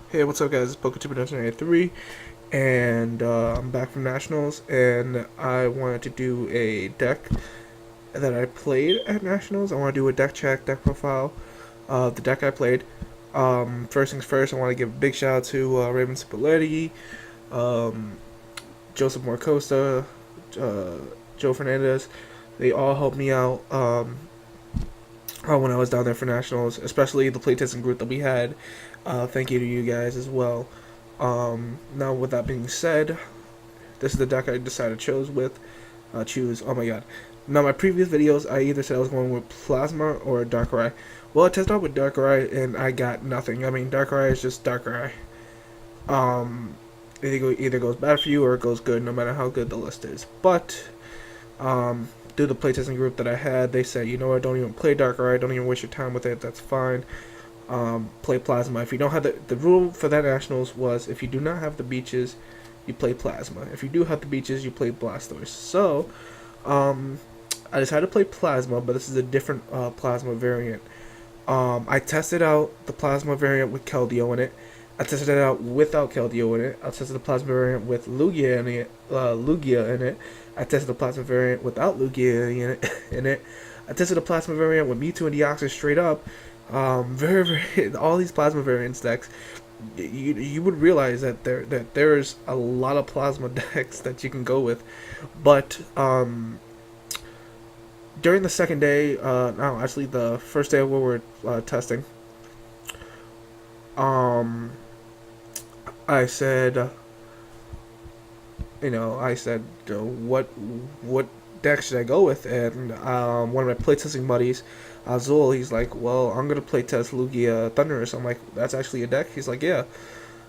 Hey, what's up, guys? It's PokeTuber1993, and I'm back from Nationals, and I wanted to do a deck that I played at Nationals. I want to do a deck check, deck profile of the deck I played. First things first, I want to give a big shout out to Raven Cipolleti, um, Joseph Morcosta, uh, Joe Fernandez. They all helped me out when I was down there for Nationals, especially the playtesting group that we had. Thank you to you guys as well. Now, with that being said, this is the deck I decided to choose. Oh my god. Now, my previous videos, I either said I was going with Plasma or Darkrai. Well, I tested out with Darkrai and I got nothing. I mean, Darkrai is just Darkrai. Um, it either goes bad for you or it goes good, no matter how good the list is. But through the playtesting group that I had, they said, you know what, don't even play Darkrai, don't even waste your time with it. That's fine. Play Plasma. If you don't have the rule for that Nationals was if you do not have the beaches, you play Plasma. If you do have the beaches, you play Blastoise. So, I decided to play Plasma, but this is a different Plasma variant. I tested out the Plasma variant with Keldeo in it. I tested it out without Keldeo in it. I tested the Plasma variant with Lugia in it. I tested the Plasma variant without Lugia in it. I tested the Plasma variant with Mewtwo and Deoxys straight up. Very all these Plasma variants decks, you would realize that there's a lot of Plasma decks that you can go with, but during the second day, no, actually the first day where we're testing, um, I said, what deck should I go with? And one of my playtesting buddies, Azul, he's like, well, I'm gonna playtest Lugia Thunderous. I'm like, that's actually a deck? He's like, yeah.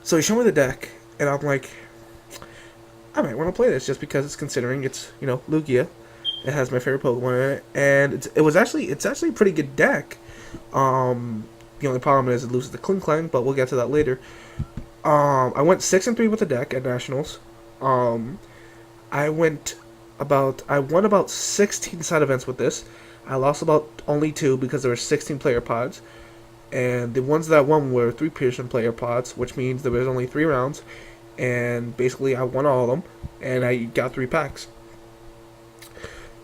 So he showed me the deck, and I'm like, I might want to play this just because it's considering it's Lugia. It has my favorite Pokemon in it, and it's actually a pretty good deck. The only problem is it loses the Kling Klang, but we'll get to that later. I went 6-3 with the deck at Nationals. Um, I won about 16 side events with this. I lost about only 2 because there were 16 player pods, and the ones that won were 3-person player pods, which means there was only 3 rounds, and basically I won all of them, and I got 3 packs.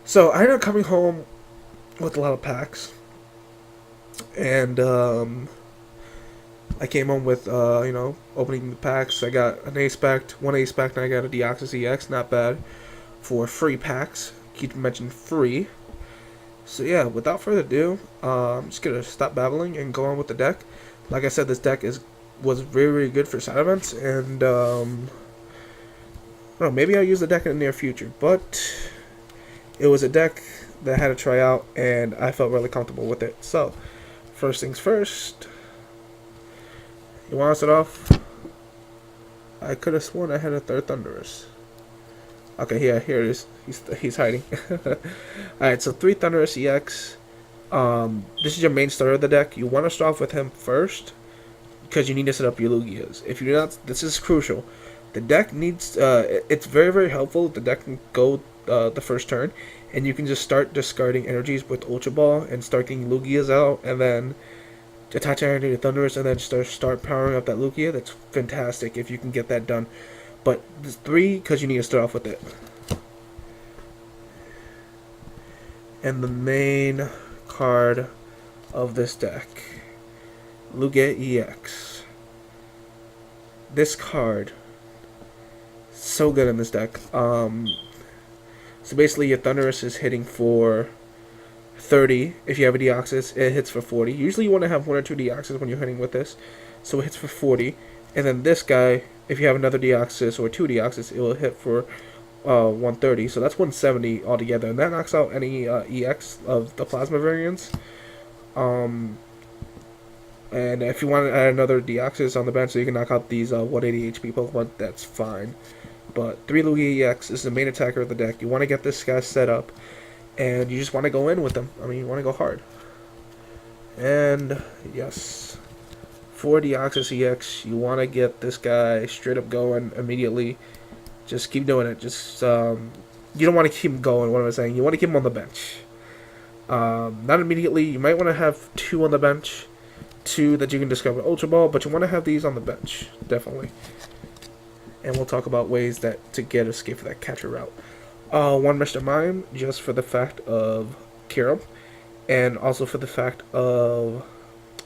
So I ended up coming home with a lot of packs, and I came home with opening the packs. I got an ace pack, one ace pack, and I got a Deoxys EX, not bad, for free packs. Keep mentioning free. So yeah, without further ado, I'm just gonna stop babbling and go on with the deck. Like I said, this deck was very, very good for side events, and I don't know, maybe I'll use the deck in the near future. But it was a deck that I had to try out, and I felt really comfortable with it. So, first things first. You want to start off? I could have sworn I had a third Thunderous. Okay, yeah, here it is. He's hiding. Alright, so 3 Thunderous EX. This is your main starter of the deck. You want to start off with him first, because you need to set up your Lugias. If you do not, this is crucial. The deck needs, it's very, very helpful. The deck can go the first turn, and you can just start discarding energies with Ultra Ball and start getting Lugias out, and then attach energy to Thunderous, and then start powering up that Lugia. That's fantastic if you can get that done. But there's 3 because you need to start off with it. And the main card of this deck, Lugia EX. This card, so good in this deck. So basically your Thunderous is hitting for 30. If you have a Deoxys, it hits for 40. Usually you want to have 1 or 2 Deoxys when you're hitting with this. So it hits for 40. And then this guy, if you have another Deoxys or 2 Deoxys, it will hit for 130. So that's 170 altogether. And that knocks out any EX of the Plasma variants. And if you want to add another Deoxys on the bench so you can knock out these 180 HP Pokemon, that's fine. But 3 Lugia EX is the main attacker of the deck. You want to get this guy set up, and you just want to go in with them. I mean, you want to go hard. And yes, 4 Deoxys EX, you want to get this guy straight up going immediately. Just keep doing it. Just you don't want to keep him going. What am I saying? You want to keep him on the bench. Not immediately. You might want to have 2 on the bench, two that you can discover with Ultra Ball, but you want to have these on the bench, definitely. And we'll talk about ways that to get escape for that catcher route. One Mr. Mime, just for the fact of Kirim, and also for the fact of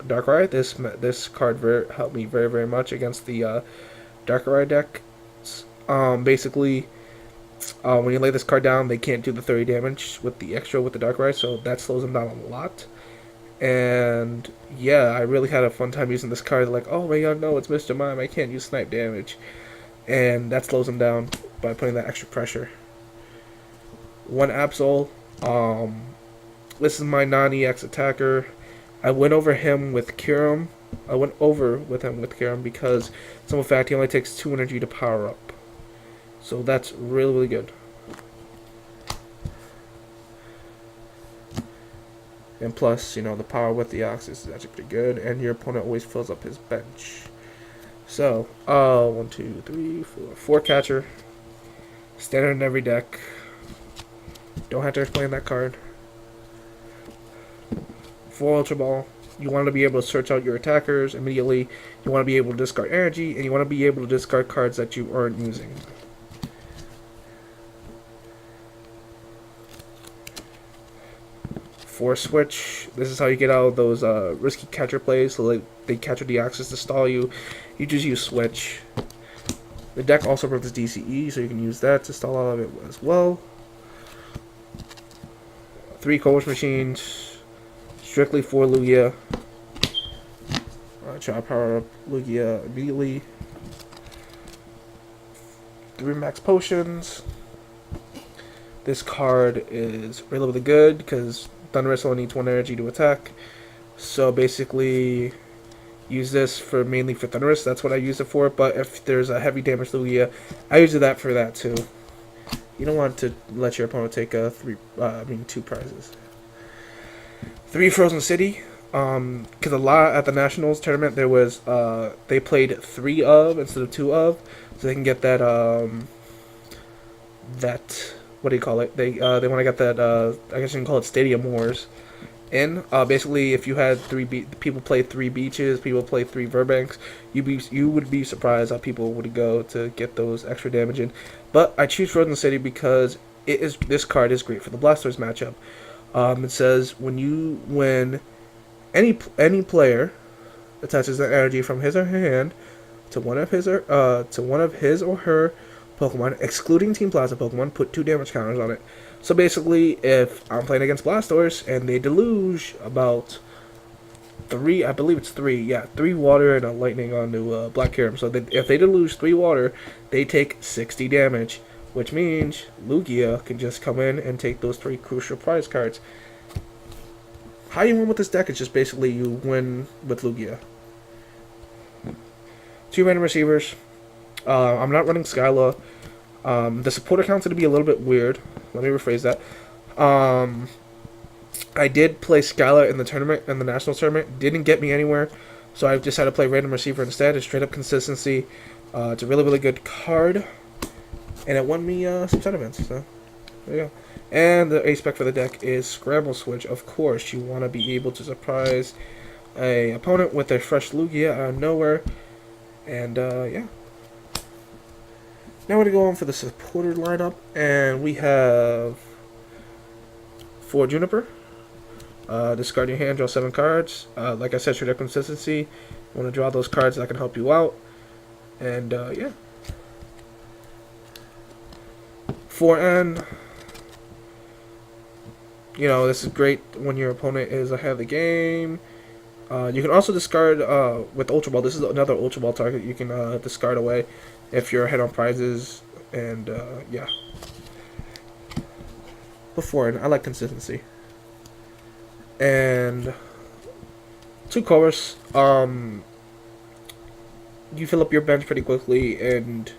Darkrai. This card helped me very much against the Darkrai deck. Basically, when you lay this card down, they can't do the 30 damage with the extra with the Darkrai, so that slows them down a lot. And yeah, I really had a fun time using this card. Like, oh my god, no, it's Mr. Mime, I can't use snipe damage. And that slows them down by putting that extra pressure. One Absol, this is my non-EX attacker. I went over him with Kirim. Because simple fact, he only takes 2 energy to power up. So that's really good. And plus, you know, the power with the Ox is actually pretty good, and your opponent always fills up his bench. So, 1, 2, 3, 4. 4 catcher. Standard in every deck. Don't have to explain that card. 4 Ultra Ball. You want to be able to search out your attackers immediately. You want to be able to discard energy, and you want to be able to discard cards that you aren't using. 4 Switch. This is how you get out of those risky catcher plays. So like they catcher the Axis to stall you. You just use Switch. The deck also runs DCE, so you can use that to stall out of it as well. 3 Coach Machines. Strictly for Lugia. Try to power up Lugia immediately. 3 Max Potions. This card is really good because Thunderous only needs 1 energy to attack. So basically, use this for mainly for Thunderous. That's what I use it for. But if there's a heavy damage Lugia, I use that for that too. You don't want to let your opponent take 2 prizes. 3 Frozen City. Because a lot at the Nationals tournament there was they played 3 of instead of 2 of, so they can get that what do you call it? They want to get that I guess you can call it Stadium Wars. In basically, if you had people play 3 beaches, people play 3 Verbanks, you would be surprised how people would go to get those extra damage in. But I choose Frozen City because this card is great for the Blastoise matchup. It says when any player attaches an energy from his or her hand to one of his or her Pokemon, excluding Team Plaza Pokemon, put 2 damage counters on it. So basically, if I'm playing against Blastoise and they deluge about 3, I believe it's 3 water and a lightning onto Black Kyurem. So if they deluge 3 water, they take 60 damage, which means Lugia can just come in and take those 3 crucial prize cards. How you win with this deck is just basically you win with Lugia. 2 random receivers. I'm not running Skyla. The support account's going to be a little bit weird. Let me rephrase that. I did play Skyla in the tournament, in the Nationals tournament. Didn't get me anywhere, so I just had to play random receiver instead. It's straight up consistency. It's a really good card, and it won me some tournaments. So there you go. And the A-spec for the deck is Scramble Switch. Of course, you want to be able to surprise a opponent with a fresh Lugia out of nowhere. And yeah. Now we're going to go on for the supporter lineup, and we have 4 Juniper. Discard your hand, draw 7 cards. Like I said, straight up consistency. You want to draw those cards that can help you out. And yeah. 4N. You know, this is great when your opponent is ahead of the game. You can also discard with Ultra Ball. This is another Ultra Ball target you can discard away if you're ahead on prizes. And yeah. Before, I like consistency. And 2 Chorus. You fill up your bench pretty quickly, and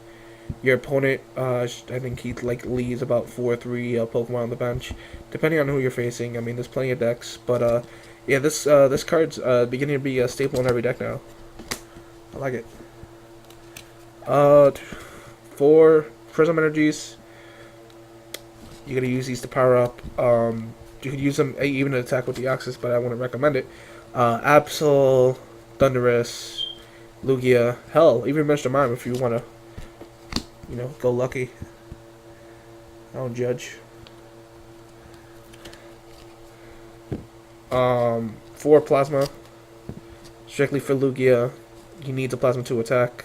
your opponent, I think he leaves about 4 or 3 Pokemon on the bench, depending on who you're facing. I mean, there's plenty of decks, but yeah, this card's beginning to be a staple in every deck now. I like it. 4 Prism Energies. You're gonna use these to power up. You could use them even to attack with the Axis, but I wouldn't recommend it. Absol, Thunderous, Lugia, hell, even Mr. Mime if you want to, go lucky. I don't judge. 4 Plasma, strictly for Lugia. He needs a Plasma to attack,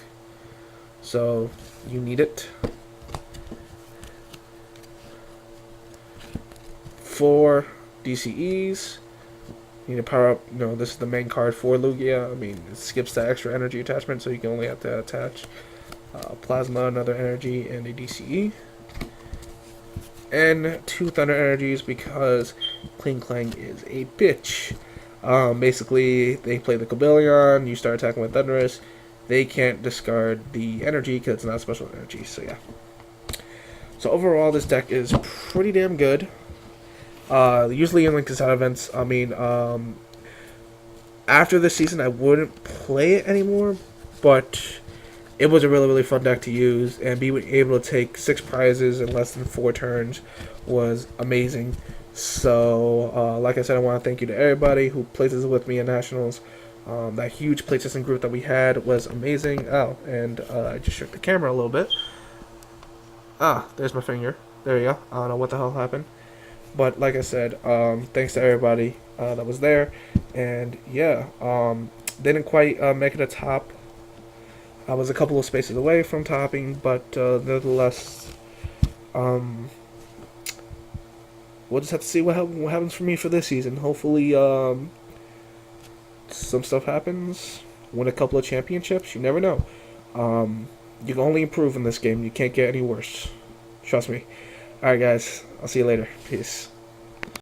so you need it. 4 DCEs. You need to power up, this is the main card for Lugia. I mean, it skips the extra energy attachment, so you can only have to attach Plasma, another energy, and a DCE. And 2 Thunder energies because Kling Clang is a bitch. Basically, they play the Cobalion, you start attacking with Thunderous. They can't discard the energy because it's not special energy, so yeah. So overall, this deck is pretty damn good. Usually in like Casada events, I mean, after this season, I wouldn't play it anymore, but it was a really, really fun deck to use, and being able to take 6 prizes in less than 4 turns was amazing. So, like I said, I want to thank you to everybody who plays this with me at Nationals. That huge playtesting group that we had was amazing. Oh, and I just shook the camera a little bit. Ah, there's my finger. There you go. I don't know what the hell happened. But like I said, thanks to everybody that was there. And yeah, they didn't quite make it a top. I was a couple of spaces away from topping, but nevertheless, we'll just have to see what happens for me for this season. Hopefully, some stuff happens. Win a couple of championships. You never know. You can only improve in this game. You can't get any worse. Trust me. Alright, guys. I'll see you later. Peace.